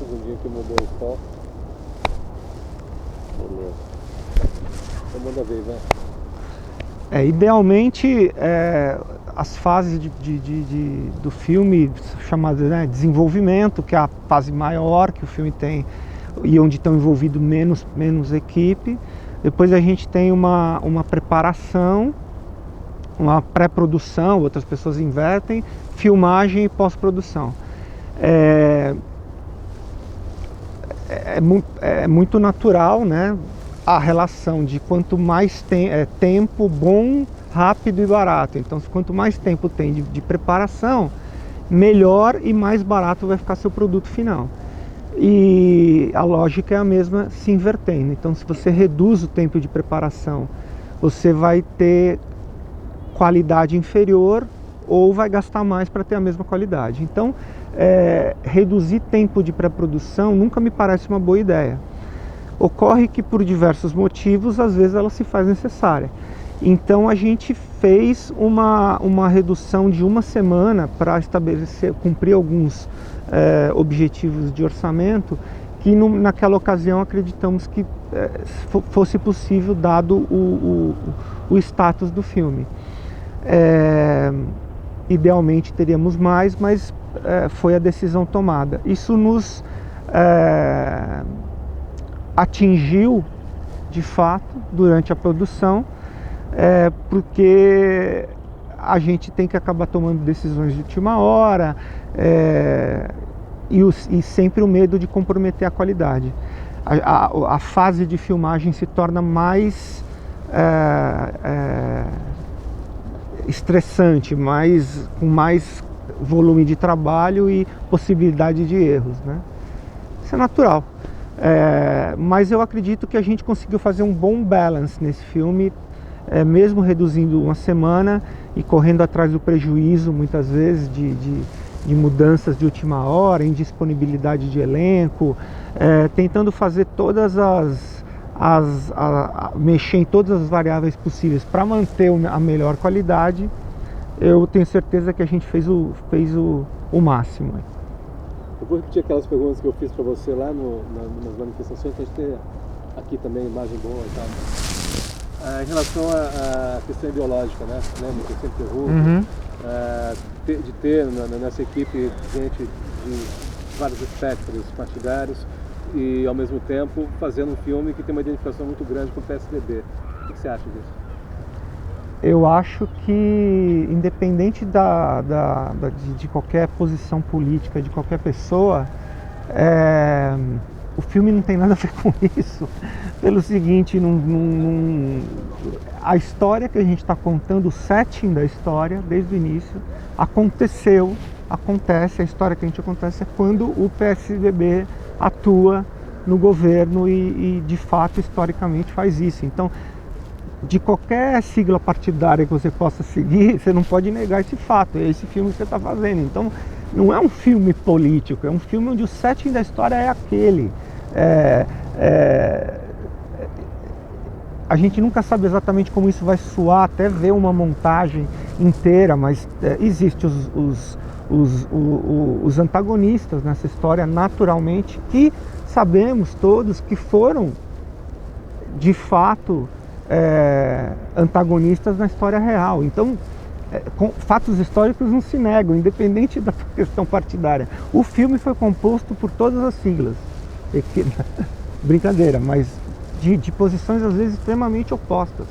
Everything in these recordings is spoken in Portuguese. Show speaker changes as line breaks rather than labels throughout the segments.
segundinho que mudou o foco. Beleza. Então manda ver, vai.
Idealmente, as fases do filme chamadas, né, desenvolvimento, que é a fase maior que o filme tem e onde estão envolvidos menos equipe. Depois a gente tem uma preparação, uma pré-produção, outras pessoas invertem, filmagem e pós-produção. É muito natural, né, a relação de quanto mais tempo bom, rápido e barato. Então, quanto mais tempo tem de preparação, melhor e mais barato vai ficar seu produto final. E a lógica é a mesma se invertendo. Então, se você reduz o tempo de preparação, você vai ter qualidade inferior ou vai gastar mais para ter a mesma qualidade. Então, reduzir tempo de pré-produção nunca me parece uma boa ideia. Ocorre que por diversos motivos, às vezes ela se faz necessária. Então a gente fez uma redução de uma semana para cumprir alguns objetivos de orçamento que naquela ocasião acreditamos que fosse possível dado o status do filme. Idealmente teríamos mais, mas foi a decisão tomada. Isso nos atingiu de fato durante a produção, porque a gente tem que acabar tomando decisões de última hora e sempre o medo de comprometer a qualidade. A fase de filmagem se torna mais estressante, com mais volume de trabalho e possibilidade de erros, né? Isso é natural. Mas eu acredito que a gente conseguiu fazer um bom balance nesse filme, mesmo reduzindo uma semana e correndo atrás do prejuízo, muitas vezes, de mudanças de última hora, indisponibilidade de elenco, tentando fazer mexer em todas as variáveis possíveis para manter a melhor qualidade. Eu tenho certeza que a gente fez o máximo.
Eu vou repetir aquelas perguntas que eu fiz para você lá nas manifestações, para a gente ter aqui também imagem boa e tal. Em relação à questão ideológica, né? Lembra que eu sempre pergunto, de ter nessa equipe gente de vários espectros partidários e, ao mesmo tempo, fazendo um filme que tem uma identificação muito grande com o PSDB. O que você acha disso?
Eu acho que, independente de qualquer posição política de qualquer pessoa, o filme não tem nada a ver com isso. Pelo seguinte, a história que a gente está contando, o setting da história, desde o início, acontece, a história que a gente acontece é quando o PSDB atua no governo e de fato, historicamente, faz isso. Então, de qualquer sigla partidária que você possa seguir, você não pode negar esse fato, é esse filme que você está fazendo. Então, não é um filme político, é um filme onde o setting da história é aquele. A gente nunca sabe exatamente como isso vai soar, até ver uma montagem inteira, mas existem os antagonistas nessa história, naturalmente, que sabemos todos que foram, de fato, antagonistas na história real. Então, fatos históricos não se negam, independente da questão partidária. O filme foi composto por todas as siglas. Brincadeira, mas de posições às vezes extremamente opostas.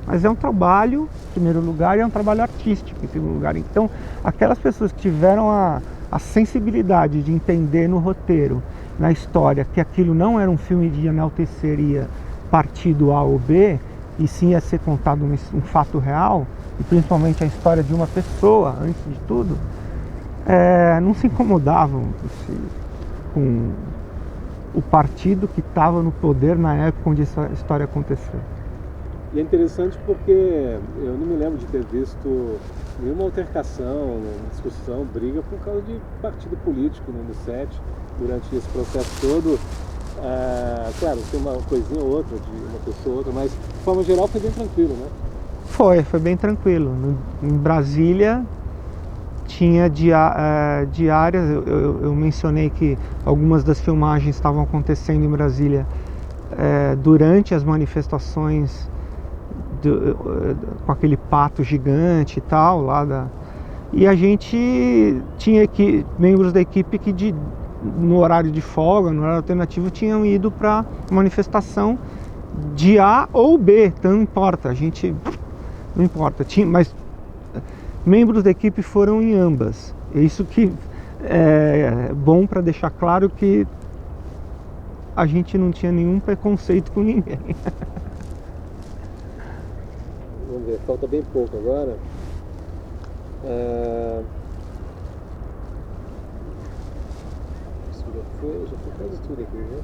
Mas é um trabalho, em primeiro lugar, e é um trabalho artístico, em segundo lugar. Então, aquelas pessoas que tiveram a sensibilidade de entender no roteiro, na história, que aquilo não era um filme de enalteceria partido A ou B, e sim ia ser contado um fato real, e principalmente a história de uma pessoa, antes de tudo, não se incomodavam com o partido que estava no poder na época onde essa história aconteceu.
E é interessante porque eu não me lembro de ter visto nenhuma altercação, discussão, briga por causa de partido político no set durante esse processo todo. Claro, tem uma coisinha ou outra de uma pessoa ou outra, mas de forma geral foi bem tranquilo, né?
Foi bem tranquilo. Em Brasília tinha diárias. Eu mencionei que algumas das filmagens estavam acontecendo em Brasília durante as manifestações com aquele pato gigante e tal e a gente tinha membros da equipe que no horário de folga, no horário alternativo, tinham ido para manifestação de A ou B, então não importa, não importa, mas membros da equipe foram em ambas. Isso que é bom para deixar claro que a gente não tinha nenhum preconceito com ninguém.
Vamos ver, falta bem pouco agora. Isso já foi quase tudo aqui, né?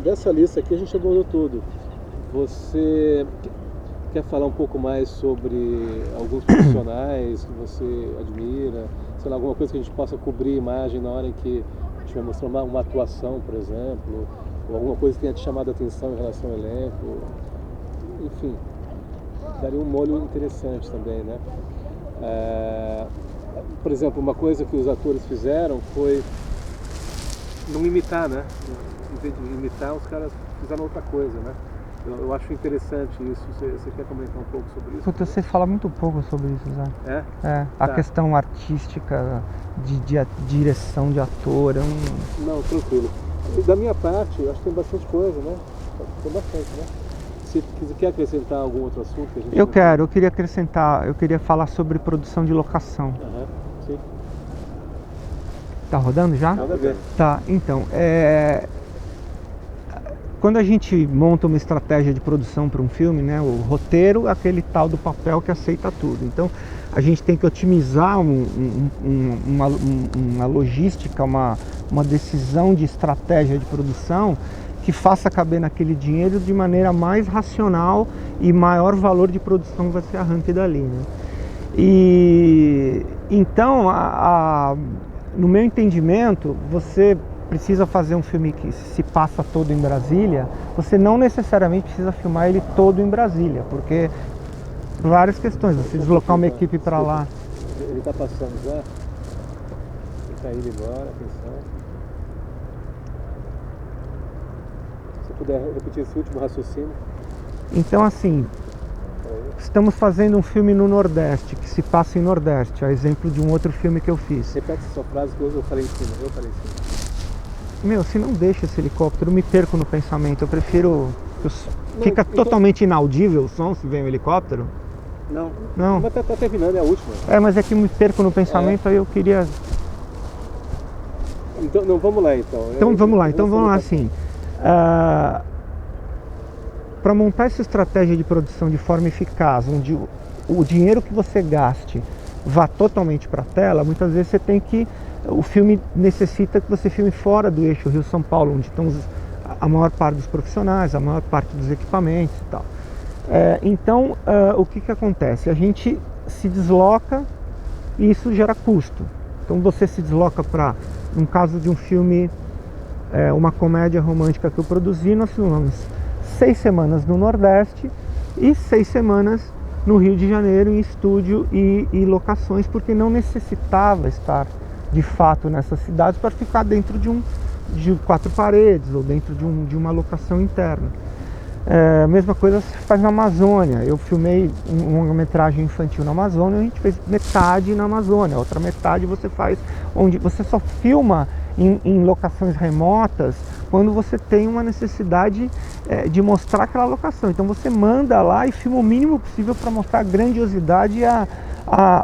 Dessa lista aqui a gente abordou tudo. Você quer falar um pouco mais sobre alguns profissionais que você admira? Sei lá, alguma coisa que a gente possa cobrir a imagem na hora em que a gente vai mostrar uma atuação, por exemplo, ou alguma coisa que tenha te chamado a atenção em relação ao elenco? Enfim, daria um molho interessante também, né? Por exemplo, uma coisa que os atores fizeram foi não imitar, né? Em vez de imitar, os caras fizeram outra coisa, né? Eu acho interessante isso. Você quer comentar um pouco sobre isso?
Puta, você fala muito pouco sobre isso, Zé. A
Tá.
questão artística, de direção de ator,
Não, tranquilo. Da minha parte, eu acho que tem bastante coisa, né? Tem bastante, né? Se quer acrescentar algum outro assunto que a gente...
eu queria acrescentar, eu queria falar sobre produção de locação.
Sim.
Tá rodando já?
Nada a ver.
Tá, então, quando a gente monta uma estratégia de produção para um filme, né, o roteiro é aquele tal do papel que aceita tudo. Então, a gente tem que otimizar uma logística, uma decisão de estratégia de produção que faça caber naquele dinheiro de maneira mais racional e maior valor de produção vai ser arranque dali, né? E então, no meu entendimento, você precisa fazer um filme que se passa todo em Brasília, você não necessariamente precisa filmar ele todo em Brasília, porque por várias questões, você deslocar uma equipe para lá.
Ele está passando já? Ele está indo embora, atenção. Se puder repetir esse último raciocínio.
Então, assim, estamos fazendo um filme no Nordeste, que se passa em Nordeste, a exemplo de um outro filme que eu fiz.
Repete essa frase que eu falei em cima.
Meu, se não deixa esse helicóptero, eu me perco no pensamento. Eu prefiro... Fica totalmente inaudível o som se vem um helicóptero? Não.
Mas tá terminando, é a última.
Mas é que me perco no pensamento, aí eu queria...
Então, não, vamos lá então.
Então vamos lá assim. Para montar essa estratégia de produção de forma eficaz, onde o dinheiro que você gaste vá totalmente para a tela, muitas vezes você tem que... O filme necessita que você filme fora do eixo Rio-São Paulo, onde estão a maior parte dos profissionais, a maior parte dos equipamentos e tal. Então, o que acontece? A gente se desloca e isso gera custo. Então você se desloca para, no caso de um filme, uma comédia romântica que eu produzi, nós filmamos 6 semanas no Nordeste e 6 semanas no Rio de Janeiro em estúdio e locações, porque não necessitava estar de fato nessas cidades para ficar dentro de 4 paredes ou dentro de uma locação interna. Mesma coisa se faz na Amazônia. Eu filmei uma longa-metragem infantil na Amazônia, a gente fez metade na Amazônia, a outra metade você faz onde você só filma em locações remotas quando você tem uma necessidade de mostrar aquela locação. Então você manda lá e filma o mínimo possível para mostrar a grandiosidade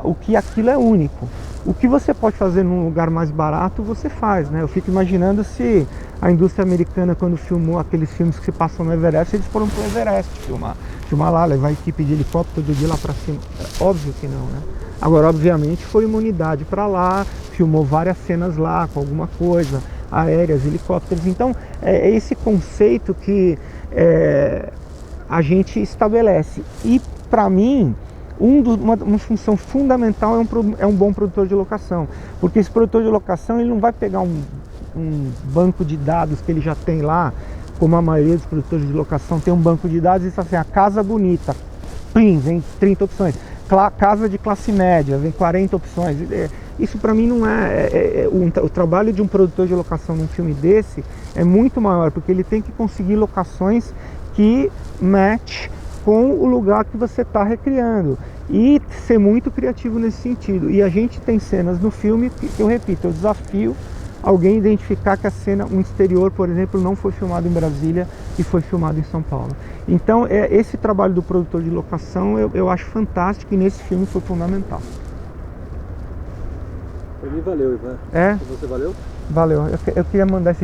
o que aquilo é único. O que você pode fazer num lugar mais barato, você faz, né? Eu fico imaginando se a indústria americana, quando filmou aqueles filmes que se passam no Everest, eles foram pro Everest filmar lá, levar a equipe de helicóptero de lá para cima. Óbvio que não, né? Agora, obviamente, foi uma unidade para lá, filmou várias cenas lá com alguma coisa, aéreas, helicópteros. Então, é esse conceito que a gente estabelece. E, para mim, uma função fundamental é um bom produtor de locação, porque esse produtor de locação ele não vai pegar um banco de dados que ele já tem lá, como a maioria dos produtores de locação tem um banco de dados e diz assim, a casa bonita, plim, vem 30 opções. Casa de classe média, vem 40 opções. Isso para mim não o trabalho de um produtor de locação num filme desse é muito maior, porque ele tem que conseguir locações que match com o lugar que você está recriando e ser muito criativo nesse sentido. E a gente tem cenas no filme que eu repito, eu desafio alguém identificar que a cena, um exterior, por exemplo, não foi filmado em Brasília e foi filmado em São Paulo. Então, esse trabalho do produtor de locação eu acho fantástico e nesse filme foi fundamental.
Para mim valeu, Ivan.
É?
E você valeu?
Valeu. Eu queria mandar esse